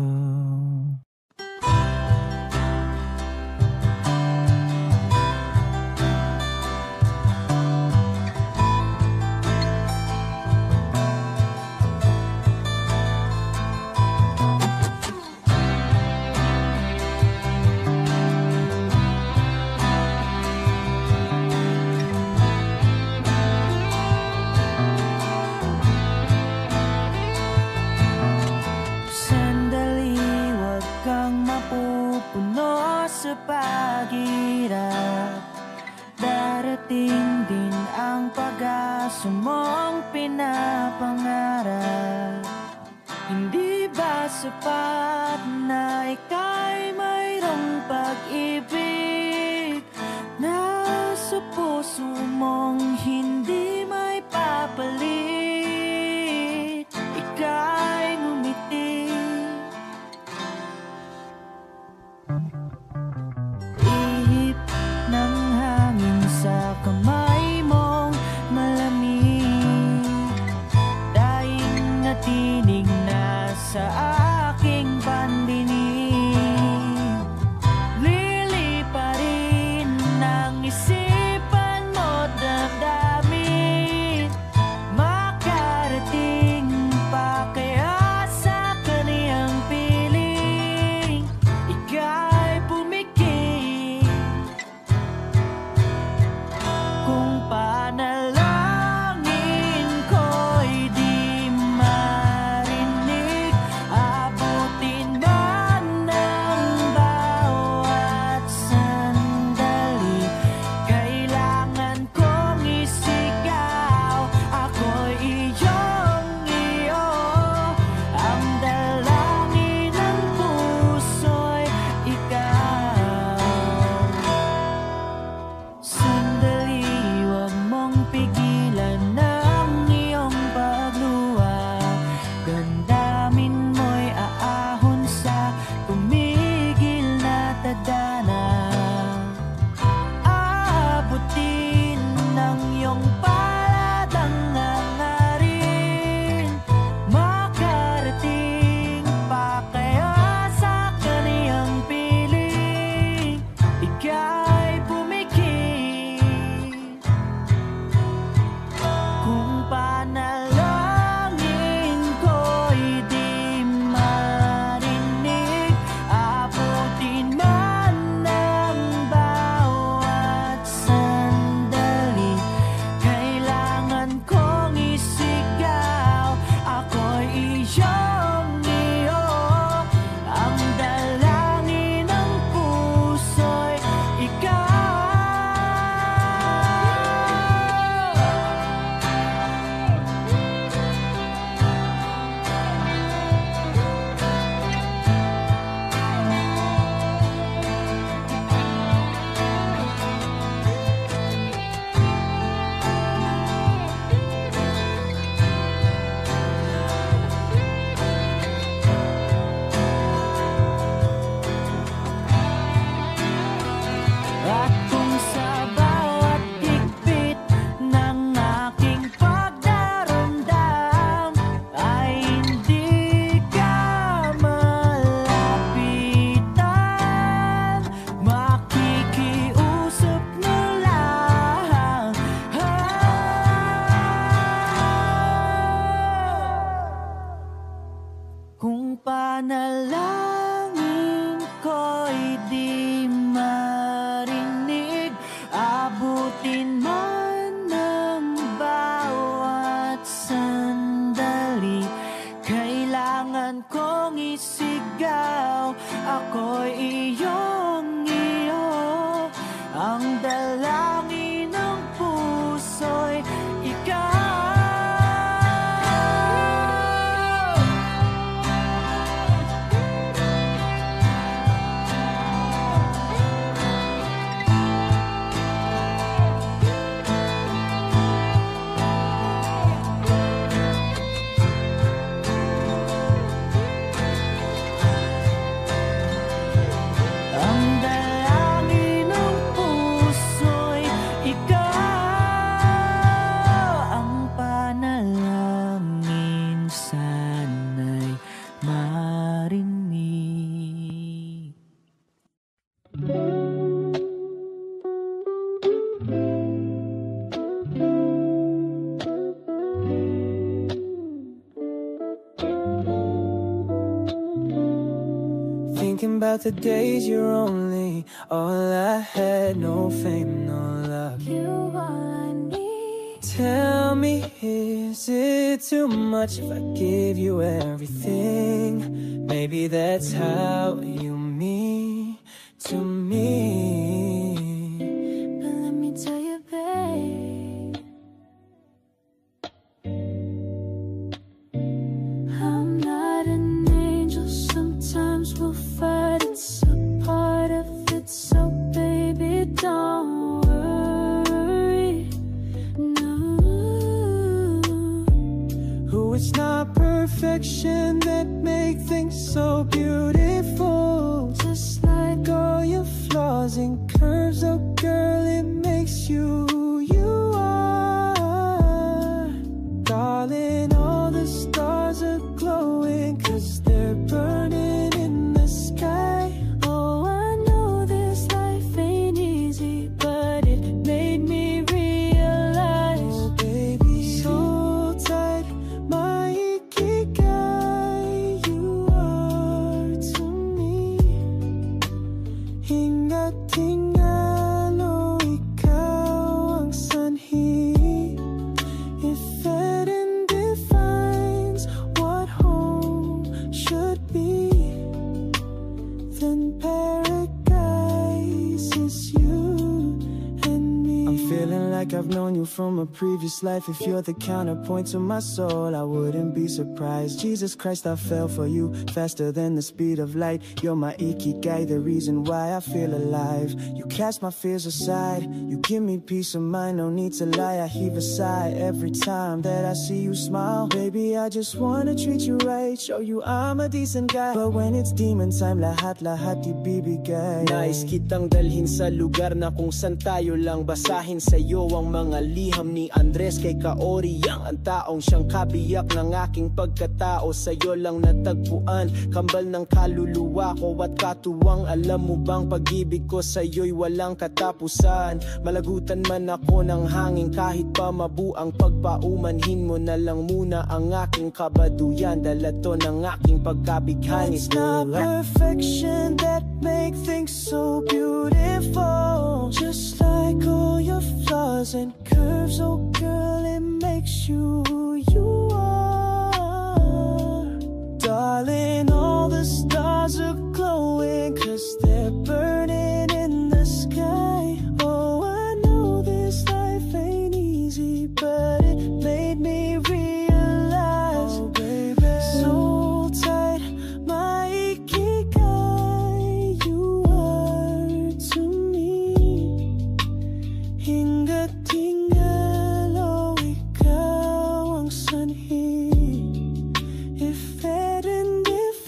Sa paghirap, darating din ang pag-asa mong pinapangarap. Hindi ba sapat na ika'y mayroong pag-ibig na sa puso mong hindi may papalit? Ika'y ngumiti, ng hangin sa kamay mong malamig, daing natinig na sa aking pandinig. Liliparin ng isipan mo damdamin, makarating pa kaya sa kaniyang piling. Ika'y pumikit kung panalangin ko'y di marinig. Abutin man ng bawat sandali, kailangan kong isigaw. Ako'y iyong-iyo, ang dalangin ng puso'y ikaw. Sandali, huwag mong pigilan ng iyong pagluha. Damdamin mo'y aahon sa tumigil na tadhana. Aabutin ng iyong palad ang hangarin, makarating pa kaya sa kaniyang piling. Ika'y pumikit kung panalangin ko'y di marinig. Abutin man ng bawat sandali, kailangan kong isigaw. Ako'y iyong-iyo, ang dalangin ng puso'y ikaw. Kung panalangin ko'y di marinig, abutin man ng bawat sandali, kailangan kong isigaw, ako'y iyong iyo. Ang dalangin ng puso'y ikaw. Thinking about the days you're only all I had, no fame, no love. You all I need. Tell me, is it too much if I give you everything? Maybe that's how you mean to me. But let me tell you, babe, I'm not an angel. Sometimes we'll fight, it's a part of it. So baby, don't worry, no. Who it's not perfection that make things so beautiful. Just like all your flaws and curves, oh girl, it makes you who you are. Darling, all the stars are glowing, 'cause they're burning in the sky. Oh, I know this life ain't easy, but it made me realize, Oh baby, so tight, my ikigai, you are to me. Hingat tingalo, ikaw ang sanhi. If Eden defines what home should be, then paradise is you and me. I'm feeling like I've known you from a previous life. If you're the counterpoint to my soul, I wouldn't be surprised. Jesus Christ, I fell for you faster than the speed of light. You're my ikigai, the reason why I feel alive. You cast my fears aside, you give me peace of mind. No need to lie, I heave a sigh every time that I see you smile. Baby, I just wanna treat you right, show you I'm a decent guy. But when it's demon time, lahat ibibigay. Nais kitang dalhin sa lugar na kung saan tayo lang basahin sa'yo ang mga liham ni Andres kay Kaori, ang taong siyang kabiyak ng aking pagkatao. Sa'yo lang natagpuan, kambal ng kaluluwa ko at katuwang. Alam mo bang pag-ibig ko sa'yo'y walang katapusan. Malagutan man ako ng hangin kahit pa mabuang pagpaumanhin mo na lang muna ang aking kabaduyan. Dala to ng aking pagkabighani. It's not perfection that make things so beautiful. Just like all your flaws and curves, oh girl, it makes you who you are. Darling, all the stars are glowing, 'cause they're burning in the sky. Oh, I know this life ain't easy, but it made me realize, oh baby, so tight, my ikigai, you are to me. Hingat tingalo, ikaw ang sanhi. If Eden defines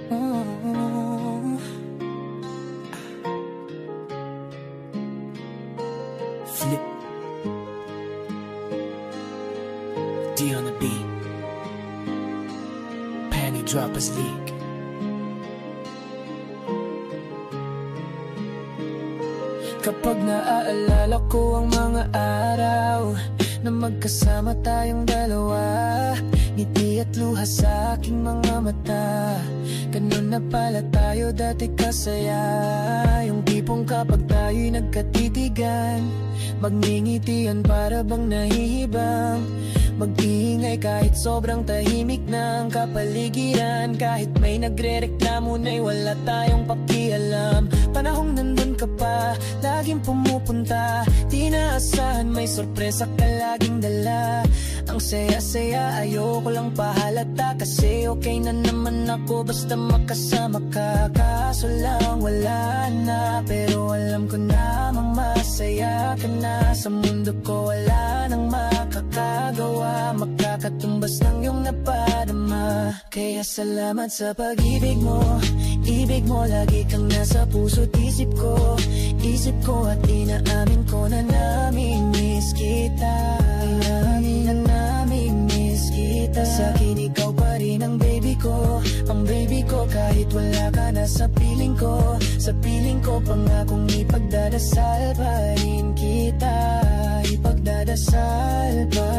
Flip D on the beat. Panty droppers leak. Kapag naaalala ko ang mga araw na magkasama tayong dalawa, ngiti at luha sa aking mga mata. Ganun na pala tayo dati kasaya. Yung tipong kapag tayo'y nagkatitigan, magngingitian para bang nahihibang. Mag-iingay kahit sobrang tahimik ng kapaligiran. Kahit may nagre-reklamo na'y wala tayong pakialam. Panahong nandun ka pa, laging pumupunta. Di naasahan may sorpresa ka laging dala. Ang saya-saya, ayoko lang pahalata. Kasi okay na naman ako basta makasama ka. Kaso lang wala na, pero alam ko na masaya ka na. Sa mundo ko wala nang makakagawa, makakatumbas ng iyong napadama. Kaya salamat sa pag-ibig mo. Ibig mo lagi kang nasa puso't isip ko. Isip ko at inaamin ko na namimiss kita. Inamin na namimiss kita. Sa'kin ikaw pa rin ang baby ko. Ang baby ko kahit wala ka na sa piling ko. Sa piling ko pangakong ipagdadasal pa rin kita. Ipagdadasal pa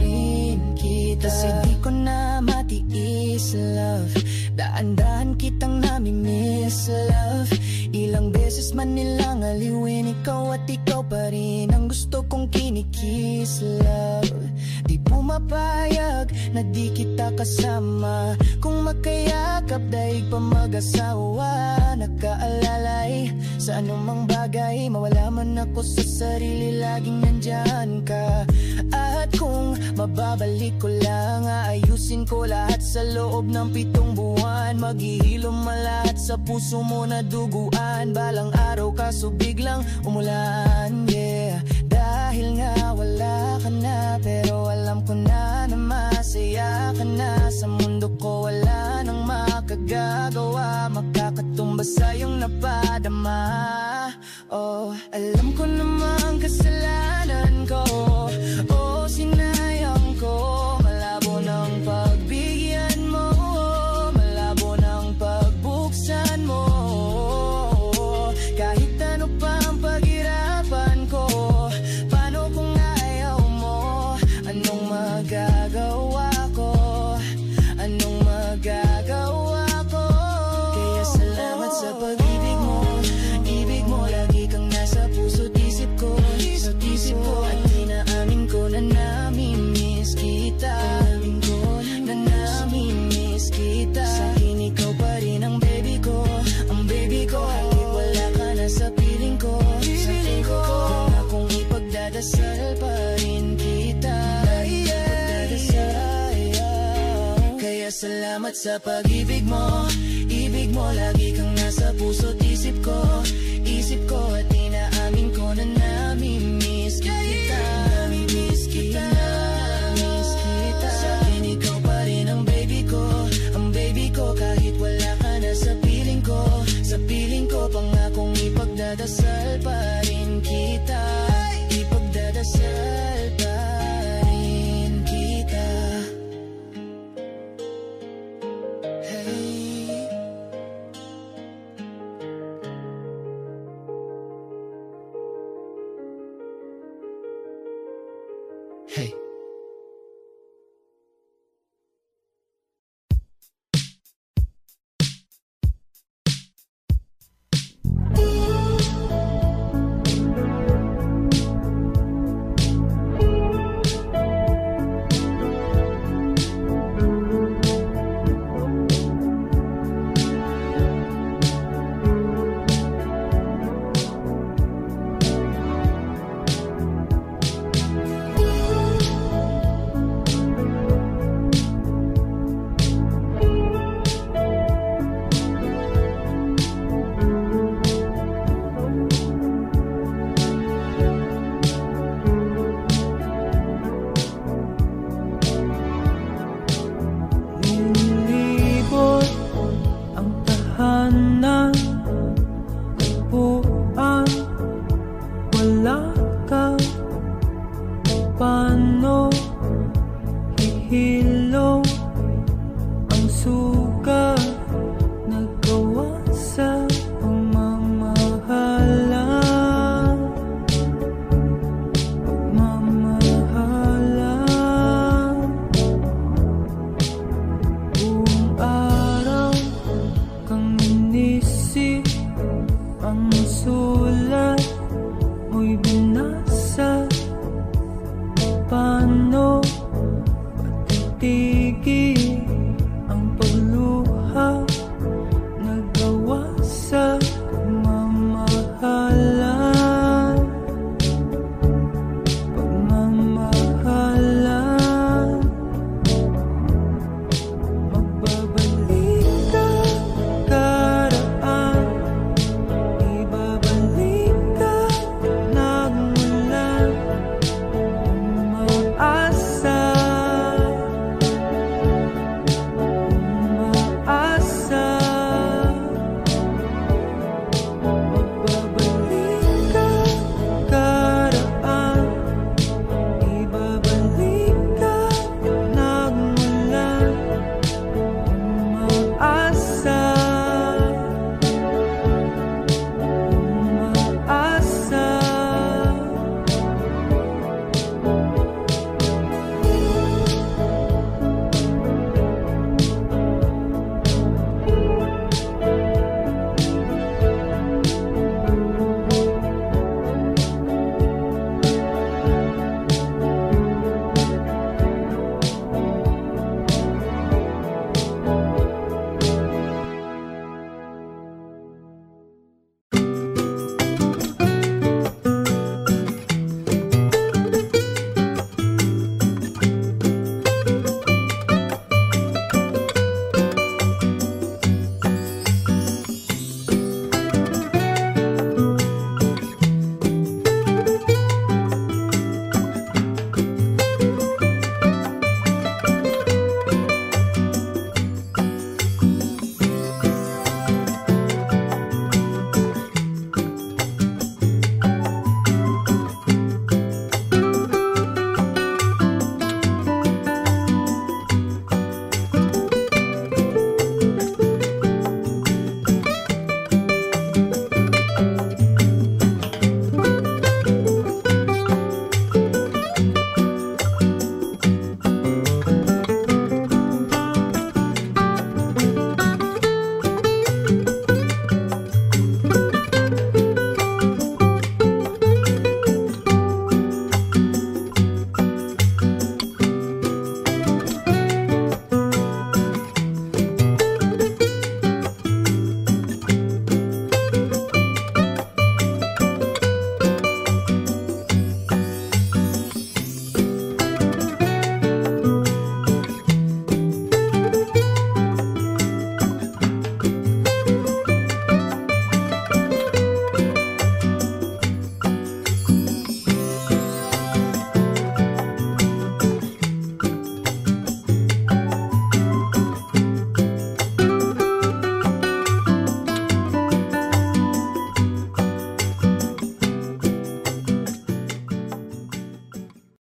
rin kita. Kasi di ko na matiis love. Daan-daan kitang namimiss love. Ilang beses man nilang aliwin, ikaw at ikaw pa rin ang gusto kong kinikiss love. Di pumapayag na di kita kasama. Kung magkayakap daig pa mag-asawa. Nagkaalalay sa anumang bagay, mawala man ako sa sarili, laging nandyan ka. At kung mababalik ko lang, aayusin ko lahat sa loob ng 7 buwan. Maghihilom lahat sa puso mo na duguan. Balang araw kaso biglang umulan, yeah. Dahil nga wala ka na, pero alam ko na masaya ka na. Sa mundo ko wala nang makagagawa, makakatumbas sa iyong napadama. Oh, alam ko namang kasalanan ko. Oh, sinayang ko. Malabo ng pagbigyan mo, malabo ng pagbuksan mo. Kahit ano pa ang paghirapan ko, paano kung ayaw mo? Anong magagawa ko? Anong magagawa ko? Kaya salamat sa pag-ibig mo. Ibig mo lagi kang nasa puso't isip ko. Sa isip ko at inaamin ko na namimiss kita. Na namimiss kita. Sa'kin ikaw pa rin ang baby ko. Ang baby ko kahit wala ka na sa piling ko. Sa piling ko kung akong ipagdadasal pa rin kita. Kaya salamat sa pag-ibig mo. Ibig mo lagi kang nasa puso't isip ko. Isip ko at inaamin ko na namimiss kita. Namimiss kita. Namimiss kita. Sa'kin ikaw pa rin ang baby ko. Ang baby ko kahit wala ka na sa piling ko. Sa piling ko pangakong ipagdadasal pa rin kita. Ipagdadasal pa rin kita. Hey.